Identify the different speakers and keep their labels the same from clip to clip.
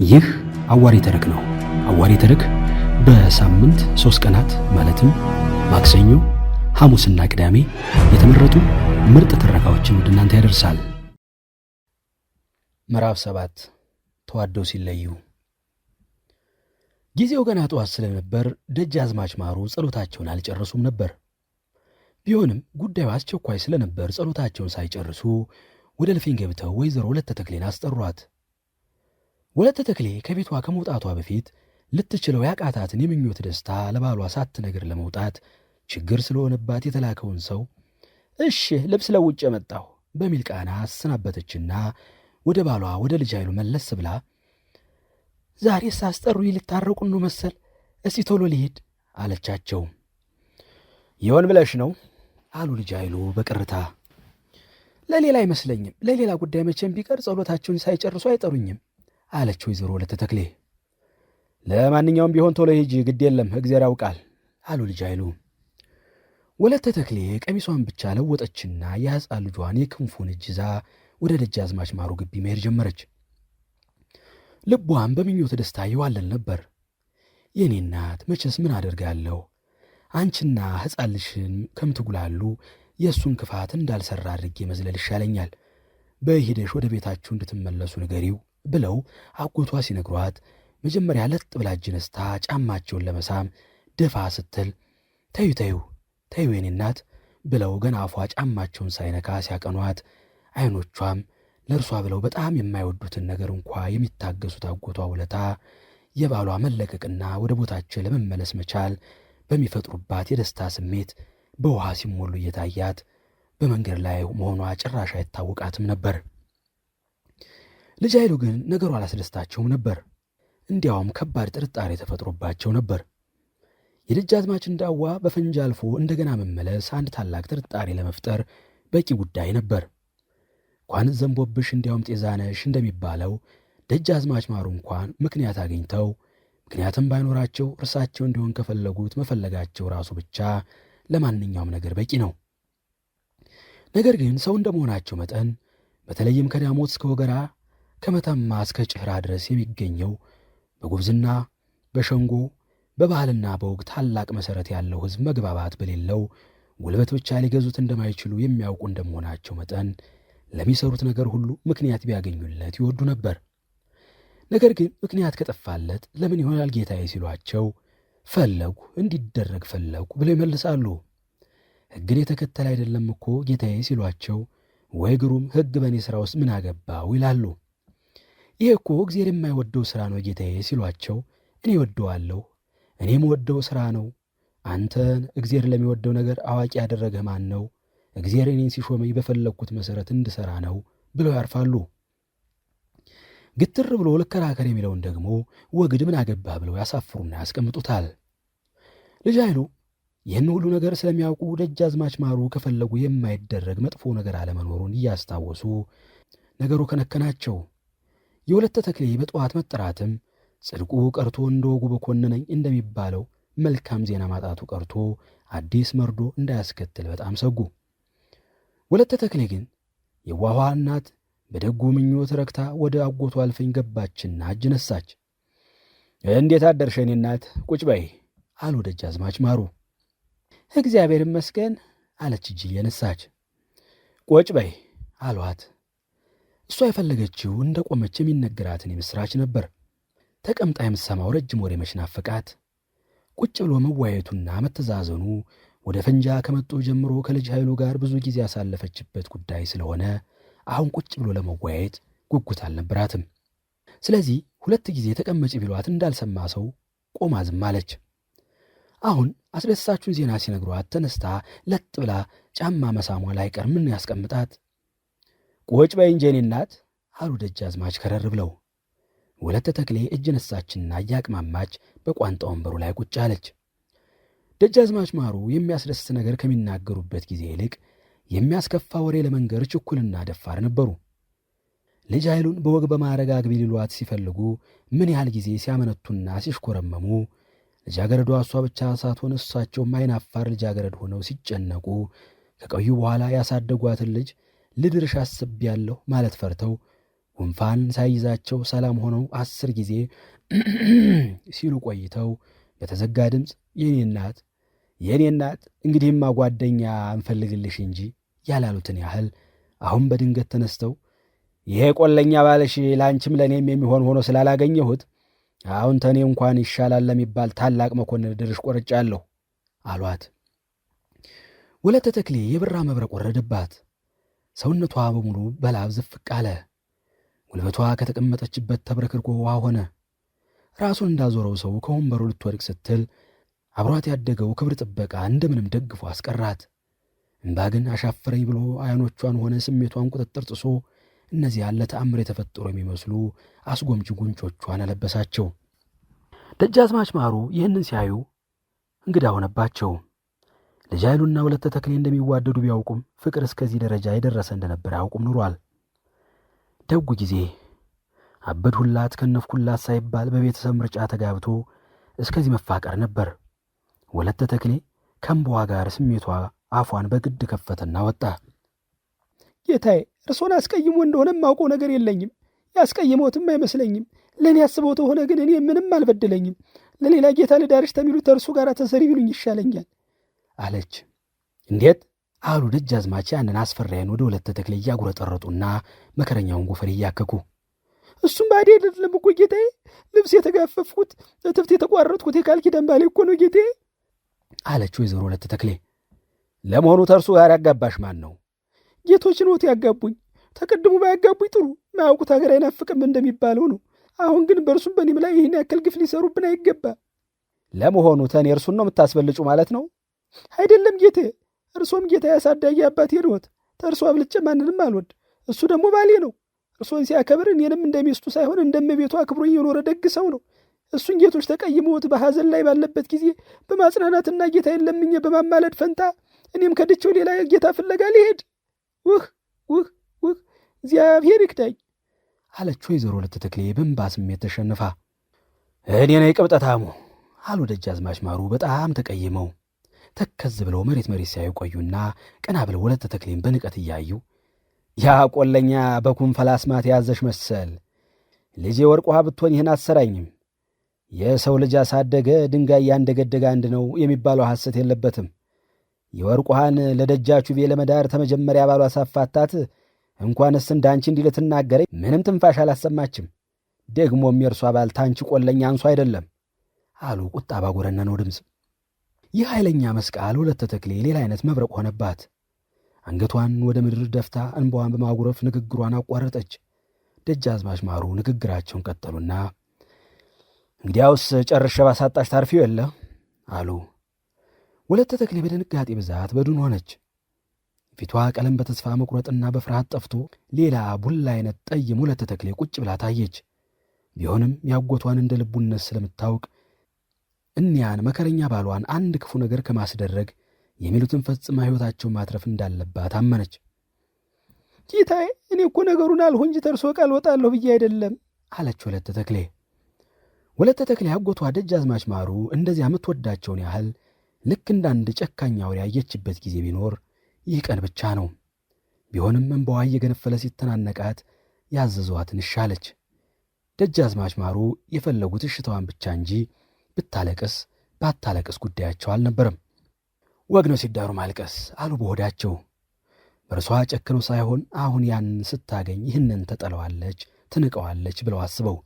Speaker 1: ይህ አዋሪ ተረክ ነው። አዋሪ ተረክ በሳምንት 3 ቀናት ማለትም ማክሰኞ፣ ሐሙስና ቅዳሜ የተመረጡ ምርጥ ትረካዎችን ወደ እናንተ ያደርሳል። ምዕራፍ 7 ተዋደው ሲለዩ። ጊዜው ገና ጠዋት ስለነበር ደጃዝማች ማሩ ጸሎታቸውን አልጨረሱም ነበር። ቢሆንም ጉዳዩ አስቸኳይ ስለነበር ጸሎታቸውን ሳይጨርሱ ወደ እልፍኝ ገብተው ወይዘሮ ወለተ ተክሌን አስጠሯት። ወለተ ተክሌ ከቤቷ ከመውጣቷ በፊት ልትችለው ያቃታትን የምኞት ደስታ ለባሏ ሳትነግር ለመውጣት ችግር ስለሆነባት የተላከውን ሰው እሺ ልብስ ለውጭ መጣሁ በሚል ቃና አሰናበተችና ወደ ባሏ ወደ ልጅ ኃይሉ መለስ ብላ ዛሬ ሳስጠሩኝ ልታረቁን ነው መሰል፣ እስቲ ቶሎ ልሄድ አለቻቸው። ይሆን ብለሽ ነው አሉ ልጅ ኃይሉ በቅርታ። ለሌላ አይመስለኝም፣ ለሌላ ጉዳይ መቼም ቢቀር ጸሎታቸውን ሳይጨርሱ አይጠሩኝም አለች ወይዘሮ ወለተ ተክሌ። ለማንኛውም ቢሆን ቶሎ ሂጂ፣ ግድ የለም እግዚአብሔር ያውቃል አሉ ልጅ ኃይሉ። ወለተ ተክሌ ቀሚሷን ብቻ ለወጠችና የሕፃን ልጇን የክንፉን እጅ ይዛ ወደ ደጃዝማች ማሩ ግቢ መሄድ ጀመረች። ልቧም በምኞት ደስታ ይዋለል ነበር። የኔ እናት መቼስ ምን አደርጋለሁ፣ አንቺና ሕፃን ልጅሽን ከምትጉላሉ የእሱን ክፋት እንዳልሰራ አድርጌ መዝለል ይሻለኛል። በሂደሽ ወደ ቤታችሁ እንድትመለሱ ንገሪው ብለው አጎቷ ሲነግሯት መጀመሪያ ለጥ ብላ እጅ ነስታ ጫማቸውን ለመሳም ደፋ ስትል ተዩ ተዩ ተዩ የኔ እናት ብለው ገና አፏ ጫማቸውን ሳይነካ ሲያቀኗት አይኖቿም ለእርሷ ብለው በጣም የማይወዱትን ነገር እንኳ የሚታገሱት አጎቷ ውለታ የባሏ መለቀቅና ወደ ቦታቸው ለመመለስ መቻል በሚፈጥሩባት የደስታ ስሜት በውሃ ሲሞሉ እየታያት በመንገድ ላይ መሆኗ ጭራሽ አይታወቃትም ነበር። ልጅ ኃይሉ ግን ነገሩ አላስደስታቸውም ነበር። እንዲያውም ከባድ ጥርጣሬ ተፈጥሮባቸው ነበር። የደጃዝማች እንዳዋ በፈንጂ አልፎ እንደገና መመለስ አንድ ታላቅ ጥርጣሬ ለመፍጠር በቂ ጉዳይ ነበር። እንኳን ዘንቦብሽ እንዲያውም ጤዛነሽ እንደሚባለው ደጃዝማች ማሩ እንኳን ምክንያት አግኝተው ምክንያትም ባይኖራቸው እርሳቸው እንዲሆን ከፈለጉት መፈለጋቸው ራሱ ብቻ ለማንኛውም ነገር በቂ ነው። ነገር ግን ሰው እንደመሆናቸው መጠን በተለይም ከዳሞት እስከ ወገራ ከመተማ እስከ ጭህራ ድረስ የሚገኘው በጉብዝና በሸንጎ በባህልና በወግ ታላቅ መሠረት ያለው ሕዝብ መግባባት በሌለው ጉልበት ብቻ ሊገዙት እንደማይችሉ የሚያውቁ እንደመሆናቸው መጠን ለሚሰሩት ነገር ሁሉ ምክንያት ቢያገኙለት ይወዱ ነበር። ነገር ግን ምክንያት ከጠፋለት ለምን ይሆናል ጌታዬ ሲሏቸው ፈለጉ እንዲደረግ ፈለጉ ብለው ይመልሳሉ። ሕግን የተከተለ አይደለም እኮ ጌታዬ ሲሏቸው ወይ ግሩም ሕግ በእኔ ሥራ ውስጥ ምን አገባው ይላሉ። ይሄ እኮ እግዚአብሔር የማይወደው ሥራ ነው ጌታዬ ሲሏቸው እኔ ወደዋለሁ፣ እኔም ወደው ሥራ ነው። አንተን እግዚአብሔር ለሚወደው ነገር አዋቂ ያደረገህ ማን ነው? እግዚአብሔር እኔን ሲሾመኝ በፈለግኩት መሠረት እንድሠራ ነው ብለው ያርፋሉ። ግትር ብሎ ልከራከር የሚለውን ደግሞ ወግድ ምን አገባህ ብለው ያሳፍሩና ያስቀምጡታል። ልጅ ኃይሉ ይህን ሁሉ ነገር ስለሚያውቁ ደጃዝማች ማሩ ከፈለጉ የማይደረግ መጥፎ ነገር አለመኖሩን እያስታወሱ ነገሩ ከነከናቸው። የወለተ ተክሌ በጠዋት መጠራትም ጽድቁ ቀርቶ እንደ ወጉ በኮነነኝ እንደሚባለው መልካም ዜና ማጣቱ ቀርቶ አዲስ መርዶ እንዳያስከትል በጣም ሰጉ። ወለተ ተክሌ ግን የዋኋ እናት በደጉ ምኞት ረክታ ወደ አጎቷ እልፍኝ ገባችና እጅ ነሳች። እንዴት አደርሽ የኔ እናት? ቁጭ በይ አሉ ደጃዝማች ማሩ። እግዚአብሔር ይመስገን አለች እጅ እየነሳች። ቁጭ በይ አሏት። እሷ የፈለገችው እንደ ቆመች የሚነገራትን የምሥራች ነበር። ተቀምጣ የምትሰማው ረጅም ወሬ መች ናፈቃት። ቁጭ ብሎ መዋየቱና መተዛዘኑ ወደ ፈንጃ ከመጡ ጀምሮ ከልጅ ኃይሉ ጋር ብዙ ጊዜ ያሳለፈችበት ጉዳይ ስለሆነ አሁን ቁጭ ብሎ ለመዋየት ጉጉት አልነበራትም። ስለዚህ 2 ጊዜ ተቀመጭ ቢሏት እንዳልሰማ ሰው ቆማ ዝም አለች። አሁን አስደሳቹን ዜና ሲነግሯት ተነስታ ለጥ ብላ ጫማ መሳሟ ላይ ቀር ምን ያስቀምጣት? ቁጭ በይ እንጂ የኔ እናት አሉ ደጃዝማች ከረር ብለው። ወለተ ተክሌ እጅ ነሳችና እያቅማማች በቋንጣ ወንበሩ ላይ ቁጭ አለች። ደጃዝማች ማሩ የሚያስደስት ነገር ከሚናገሩበት ጊዜ ይልቅ የሚያስከፋ ወሬ ለመንገር ችኩልና ደፋር ነበሩ። ልጅ ኃይሉን በወግ በማዕረግ አግቢ ሊሏት ሲፈልጉ ምን ያህል ጊዜ ሲያመነቱና ሲሽኮረመሙ፣ ልጃገረዷ እሷ ብቻ ሳትሆን እሳቸውም አይናፋር ልጃገረድ ሆነው ሲጨነቁ ከቆዩ በኋላ ያሳደጓትን ልጅ ልድርሽ አስቤያለሁ ማለት ፈርተው ጉንፋን ሳይዛቸው ሰላም ሆነው 10 ጊዜ ሲሉ ቆይተው በተዘጋ ድምፅ የኔ እናት እንግዲህማ ጓደኛ እንፈልግልሽ እንጂ ያላሉትን ያህል አሁን በድንገት ተነስተው ይሄ ቆለኛ ባለሽ ለአንቺም ለእኔም የሚሆን ሆኖ ስላላገኘሁት አሁን ተኔ እንኳን ይሻላል ለሚባል ታላቅ መኮንን ድርሽ ቆርጫለሁ አሏት። ወለተ ተክሌ የብራ መብረቅ ወረደባት። ሰውነቷ በሙሉ በላብ ዝፍቅ አለ። ጉልበቷ ከተቀመጠችበት ተብረክርኮ ውሃ ሆነ። ራሱን እንዳዞረው ሰው ከወንበሩ ልትወድቅ ስትል አብሯት ያደገው ክብር ጥበቃ እንደምንም ደግፎ አስቀራት። እንባ ግን አሻፈረኝ ብሎ አይኖቿን ሆነ ስሜቷን ቁጥጥር ጥሶ እነዚያ ለተአምር የተፈጠሩ የሚመስሉ አስጎምጅ ጉንጮቿን አለበሳቸው። ደጃዝማች ማሩ ይህንን ሲያዩ እንግዳ ሆነባቸው። ልጅ ኃይሉና ወለተ ተክሌ እንደሚዋደዱ ቢያውቁም ፍቅር እስከዚህ ደረጃ የደረሰ እንደነበር አያውቁም ኑሯል። ደጉ ጊዜ አበድሁላት ከነፍኩላት ሳይባል በቤተሰብ ምርጫ ተጋብቶ እስከዚህ መፋቀር ነበር። ወለተ ተክሌ ከእንባዋ ጋር ስሜቷ አፏን በግድ ከፈተና ወጣ። ጌታዬ እርሶን አስቀይሞ እንደሆነ የማውቀው ነገር የለኝም። ያስቀይሞትም አይመስለኝም። ለእኔ ያስበው ተሆነ ግን እኔ ምንም አልበደለኝም። ለሌላ ጌታ ልዳርሽ ተሚሉት እርሱ ጋር ተሰሪ ቢሉኝ ይሻለኛል አለች። እንዴት አሉ ደጃዝማች ያንን አስፈራይን ወደ ወለተ ተክሌ እያጉረጠረጡና መከረኛውን ጎፈር እያከኩ። እሱም ባዴ አይደለም እኮ ጌታዬ፣ ልብስ የተጋፈፍኩት እትብት የተቋረጥኩት የቃል ኪዳን ባሌ እኮ ነው ጌታዬ አለች ወይዘሮ ወለተ ተክሌ። ለመሆኑ ተርሱ ጋር ያጋባሽ ማን ነው? ጌቶችን ወት ያጋቡኝ። ተቀድሙ ባያጋቡኝ ጥሩ፣ ማያውቁት ሀገር አይናፍቅም እንደሚባለው ነው። አሁን ግን በእርሱም በእኔም ላይ ይህን ያክል ግፍ ሊሰሩብን አይገባ። ለመሆኑ ተኔ እርሱን ነው የምታስበልጩ ማለት ነው? አይደለም ጌቴ፣ እርሶም ጌታ ያሳዳጊ አባቴ ነዎት። ተርሶ አብልጬ ማንንም አልወድ። እሱ ደግሞ ባሌ ነው። እርሶን ሲያከብር እኔንም እንደሚስቱ ሳይሆን እንደመቤቱ አክብሮኝ የኖረ ደግ ሰው ነው። እሱን ጌቶች ተቀይመውት በሐዘን ላይ ባለበት ጊዜ በማጽናናትና ጌታ የለምኘ በማማለድ ፈንታ እኔም ከድቼው ሌላ ጌታ ፍለጋ ሊሄድ ውህ እግዚአብሔር ይክዳኝ አለች ወይዘሮ ወለተ ተክሌ በእንባ ስሜት ተሸንፋ። እኔ ነኝ ቅብጠታሙ አሉ ደጃዝማች ማሩ በጣም ተቀይመው። ተከዝ ብለው መሬት ሲያዩ ቆዩና ቀና ብለው ወለተ ተክሌን በንቀት እያዩ ያ ቆለኛ በኩም ፈላስማት ያዘሽ መሰል ልጄ ወርቅ ውሃ ብትሆን ይህን አትሰራኝም። የሰው ልጅ አሳደገ ድንጋይ ያንደገደገ አንድ ነው የሚባለው ሐሰት የለበትም። የወርቅ ውሃን ለደጃችሁ ቤ ለመዳር ተመጀመሪያ ባሏ ሳፋታት እንኳንስ እንዳንቺ እንዲህ ልትናገረኝ ምንም ትንፋሽ አላሰማችም። ደግሞም የእርሷ ባል ታንቺ ቆለኛ አንሱ አይደለም አሉ ቁጣ ባጎረነነው ድምፅ። ይህ ኃይለኛ መስቃል ወለተ ተክሌ ሌላ አይነት መብረቅ ሆነባት። አንገቷን ወደ ምድር ደፍታ እንባዋን በማጉረፍ ንግግሯን አቋረጠች። ደጃዝማች ማሩ ንግግራቸውን ቀጠሉና እንግዲያውስ ጨርሼ ባሳጣሽ ታርፊው የለ አሉ። ወለተ ተክሌ በድንጋጤ ብዛት በዱን ሆነች። ፊቷ ቀለም በተስፋ መቁረጥና በፍርሃት ጠፍቶ ሌላ ቡላ አይነት ጠይም ወለተ ተክሌ ቁጭ ብላ ታየች። ቢሆንም ያጎቷን እንደ ልቡነት ስለምታውቅ እኒያን መከረኛ ባሏን አንድ ክፉ ነገር ከማስደረግ የሚሉትን ፈጽማ ሕይወታቸውን ማትረፍ እንዳለባት አመነች። ጌታዬ እኔ እኮ ነገሩን አልሆ እንጂ ተርሶ ቃል ወጣለሁ ብዬ አይደለም አለች ወለተ ተክሌ። ወለተ ተክሌ አጎቷ ደጃዝማች ማሩ እንደዚያ የምትወዳቸውን ያህል ልክ እንዳንድ ጨካኝ አውሬ ያየችበት ጊዜ ቢኖር ይህ ቀን ብቻ ነው። ቢሆንም እንባዋ እየገነፈለ ሲተናነቃት ያዘዟትን እሻለች። ደጃዝማች ማሩ የፈለጉት እሽታዋን ብቻ እንጂ ብታለቅስ ባታለቅስ ጉዳያቸው አልነበረም። ወግ ነው ሲዳሩ ማልቀስ አሉ በሆዳቸው። በእርሷ ጨክነው ሳይሆን አሁን ያን ስታገኝ ይህንን ተጠለዋለች ትንቀዋለች ብለው አስበው።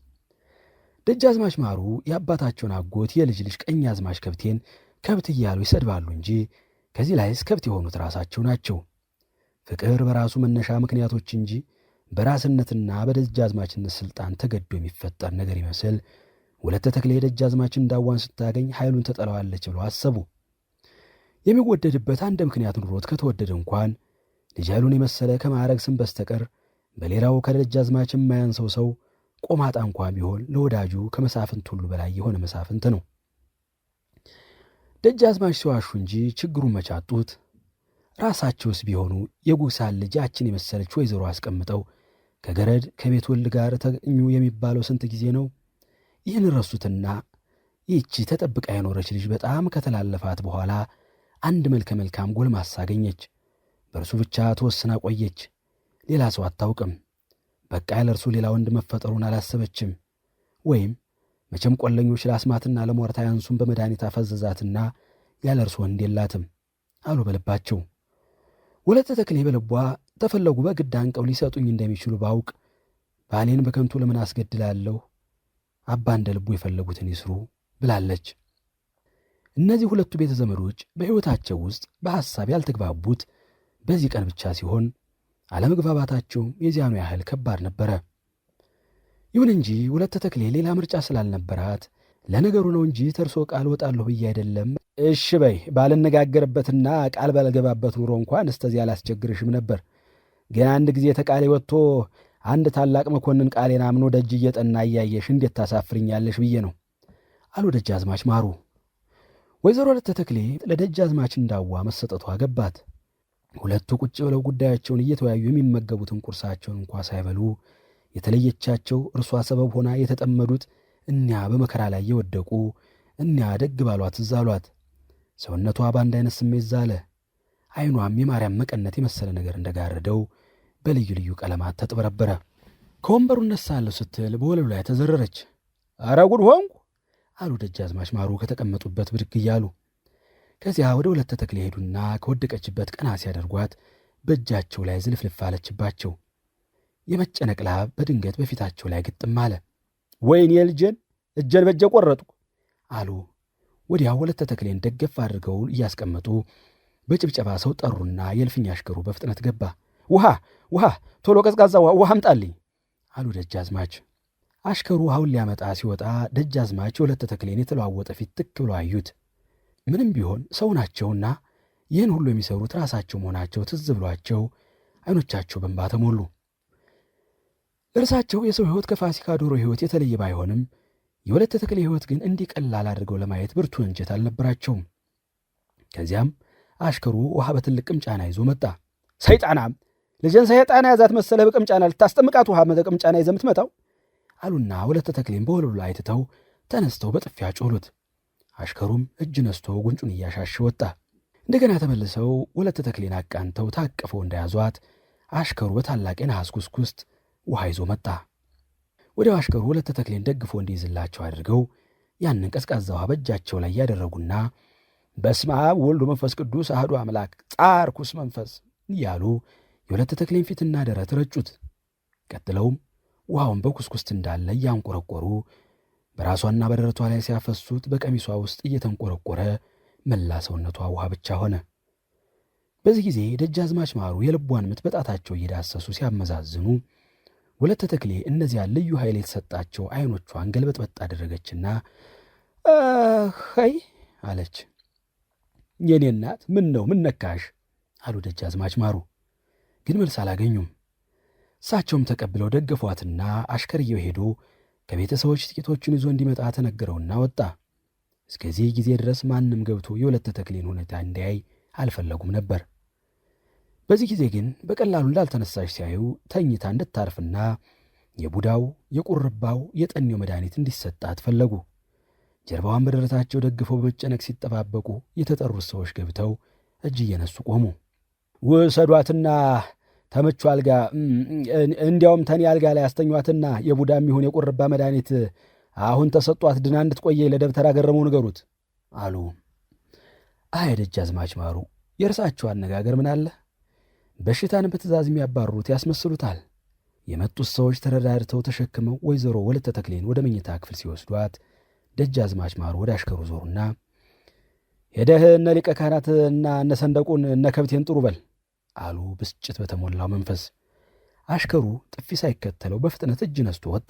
Speaker 1: ደጃዝማች ማሩ የአባታቸውን አጎት የልጅ ልጅ ቀኛዝማች ከብቴን ከብት እያሉ ይሰድባሉ እንጂ ከዚህ ላይስ ከብት የሆኑት ራሳቸው ናቸው። ፍቅር በራሱ መነሻ ምክንያቶች እንጂ በራስነትና በደጃዝማችነት ሥልጣን ተገዶ የሚፈጠር ነገር ይመስል ወለተ ተክሌ ደጃዝማችን እንዳዋን ስታገኝ ኃይሉን ተጠለዋለች ብለው አሰቡ። የሚወደድበት አንድ ምክንያት ኑሮት ከተወደደ እንኳን ልጅ ኃይሉን የመሰለ ከማዕረግ ስም በስተቀር በሌላው ከደጃዝማች የማያንሰው ሰው ቆማጣ እንኳን ቢሆን ለወዳጁ ከመሳፍንት ሁሉ በላይ የሆነ መሳፍንት ነው። ደጃዝማች ሲዋሹ እንጂ ችግሩን መቻጡት። ራሳቸውስ ቢሆኑ የጉሳን ልጅ ያችን የመሰለች ወይዘሮ አስቀምጠው ከገረድ ከቤት ወልድ ጋር ተገኙ የሚባለው ስንት ጊዜ ነው? ይህን ረሱትና ይህቺ ተጠብቃ የኖረች ልጅ በጣም ከተላለፋት በኋላ አንድ መልከ መልካም ጎልማሳ አገኘች። በእርሱ ብቻ ተወስና ቆየች። ሌላ ሰው አታውቅም። በቃ ያለ እርሱ ሌላ ወንድ መፈጠሩን አላሰበችም። ወይም መቼም ቆለኞች ለአስማትና ለሟርት አያንሱም፣ በመድኃኒት አፈዘዛትና ያለ እርሱ ወንድ የላትም አሉ በልባቸው። ወለተ ተክሌ በልቧ ተፈለጉ በግድ አንቀው ሊሰጡኝ እንደሚችሉ ባውቅ ባሌን በከንቱ ለምን አስገድላለሁ? አባ እንደ ልቡ የፈለጉትን ይስሩ ብላለች። እነዚህ ሁለቱ ቤተ ዘመዶች በሕይወታቸው ውስጥ በሐሳብ ያልተግባቡት በዚህ ቀን ብቻ ሲሆን አለመግባባታቸውም የዚያኑ ያህል ከባድ ነበረ። ይሁን እንጂ ወለተ ተክሌ ሌላ ምርጫ ስላልነበራት ለነገሩ ነው እንጂ ተርሶ ቃል ወጣለሁ ብዬ አይደለም፣ እሺ በይ ባልነጋገርበትና ቃል ባልገባበት ኑሮ እንኳን እስተዚህ አላስቸግርሽም ነበር። ግን አንድ ጊዜ ተቃሌ ወጥቶ አንድ ታላቅ መኮንን ቃሌን አምኖ ደጅ እየጠና እያየሽ እንዴት ታሳፍርኛለሽ ብዬ ነው አሉ ደጃዝማች ማሩ። ወይዘሮ ወለተ ተክሌ ለደጃዝማች እንዳዋ መሰጠቷ ገባት። ሁለቱ ቁጭ ብለው ጉዳያቸውን እየተወያዩ የሚመገቡትን ቁርሳቸውን እንኳ ሳይበሉ የተለየቻቸው እርሷ ሰበብ ሆና የተጠመዱት እኒያ በመከራ ላይ የወደቁ እኒያ ደግ ባሏት ትዝ አሏት። ሰውነቷ በአንድ አይነት ስሜት ዛለ። ዓይኗም የማርያም መቀነት የመሰለ ነገር እንደጋረደው በልዩ ልዩ ቀለማት ተጥበረበረ። ከወንበሩ እነሳለሁ ስትል በወለሉ ላይ ተዘረረች። አረ ጉድ ሆንኩ አሉ ደጃዝማች ማሩ ከተቀመጡበት ብድግ እያሉ። ከዚያ ወደ ወለተ ተክሌ ሄዱና ከወደቀችበት ቀና ሲያደርጓት በእጃቸው ላይ ዝልፍልፍ አለችባቸው። የመጨነቅ ላብ በድንገት በፊታቸው ላይ ግጥም አለ። ወይኔ ልጄን እጄን በእጄ ቆረጥኩ አሉ። ወዲያው ወለተ ተክሌን ደገፍ አድርገው እያስቀመጡ በጭብጨባ ሰው ጠሩና የእልፍኝ አሽከሩ በፍጥነት ገባ። ውሃ ቶሎ ቀዝቃዛ ውሃ አምጣልኝ አሉ ደጃዝማች። አሽከሩ ውሃውን ሊያመጣ ሲወጣ ደጃዝማች የወለተ ተክሌን የተለዋወጠ ፊት ትክ ብሎ አዩት። ምንም ቢሆን ሰው ናቸውና ይህን ሁሉ የሚሰሩት ራሳቸው መሆናቸው ትዝ ብሏቸው ዓይኖቻቸው በእንባ ተሞሉ። እርሳቸው የሰው ሕይወት ከፋሲካ ዶሮ ሕይወት የተለየ ባይሆንም የወለተ ተክሌ ሕይወት ግን እንዲህ ቀላል አድርገው ለማየት ብርቱ እንጀት አልነበራቸውም። ከዚያም አሽከሩ ውሃ በትልቅ ቅምጫና ይዞ መጣ። ሰይጣናም ልጄን ሰይጣና ያዛት መሰለህ፣ በቅምጫና ልታስጠምቃት ውሃ ቅምጫና ይዘህ የምትመጣው አሉና ወለተ ተክሌን በወለሉ ላይ ትተው ተነስተው በጥፊያ ጮሉት። አሽከሩም እጅ ነስቶ ጉንጩን እያሻሽ ወጣ። እንደገና ተመልሰው ወለተ ተክሌን አቃንተው ታቅፈው እንደያዟት አሽከሩ በታላቅ የነሐስ ኩስኩስት ውሃ ይዞ መጣ። ወዲያው አሽከሩ ወለተ ተክሌን ደግፎ እንዲይዝላቸው አድርገው ያንን ቀዝቃዛ ውሃ በእጃቸው ላይ ያደረጉና በስመ አብ ወልድ መንፈስ ቅዱስ አሐዱ አምላክ ጻርኩስ መንፈስ እያሉ የወለተ ተክሌን ፊትና ደረት ረጩት። ቀጥለውም ውሃውን በኩስኩስት እንዳለ እያንቆረቆሩ በራሷና በደረቷ ላይ ሲያፈሱት በቀሚሷ ውስጥ እየተንቆረቆረ መላ ሰውነቷ ውሃ ብቻ ሆነ። በዚህ ጊዜ ደጃዝማች ማሩ የልቧን ምት በጣታቸው እየዳሰሱ ሲያመዛዝኑ ወለተ ተክሌ እነዚያ ልዩ ኃይል የተሰጣቸው ዓይኖቿን ገልበጥበጥ አደረገችና ኸይ አለች። የኔ እናት ምን ነው ምን ነካሽ አሉ ደጃዝማች ማሩ። ግን መልስ አላገኙም። እሳቸውም ተቀብለው ደገፏትና አሽከርየው ሄዶ ከቤተሰቦች ጥቂቶቹን ይዞ እንዲመጣ ተነገረውና ወጣ። እስከዚህ ጊዜ ድረስ ማንም ገብቶ የወለተ ተክሌን ሁኔታ እንዲያይ አልፈለጉም ነበር። በዚህ ጊዜ ግን በቀላሉ እንዳልተነሳሽ ሲያዩ ተኝታ እንድታርፍና የቡዳው የቁርባው የጠኔው መድኃኒት እንዲሰጣት ፈለጉ። ጀርባዋን በደረታቸው ደግፈው በመጨነቅ ሲጠባበቁ የተጠሩት ሰዎች ገብተው እጅ እየነሱ ቆሙ። ውሰዷትና ተመቹ አልጋ እንዲያውም ተኔ አልጋ ላይ ያስተኟትና የቡዳም ይሁን የቁርባ መድኃኒት አሁን ተሰጧት ድና እንድትቆየ ለደብተራ ገረመው ንገሩት አሉ። አይ ደጃዝማች ማሩ የእርሳቸው አነጋገር ምን አለ? በሽታን በትእዛዝ የሚያባሩት ያስመስሉታል። የመጡት ሰዎች ተረዳድተው ተሸክመው ወይዘሮ ወለተ ተክሌን ወደ መኝታ ክፍል ሲወስዷት ደጃዝማች ማሩ ወደ አሽከሩ ዞሩና ሄደህ እነ ሊቀ ካህናትና እነ ሰንደቁን እነ ከብቴን ጥሩ በል አሉ ብስጭት በተሞላው መንፈስ። አሽከሩ ጥፊ ሳይከተለው በፍጥነት እጅ ነስቶ ወጣ።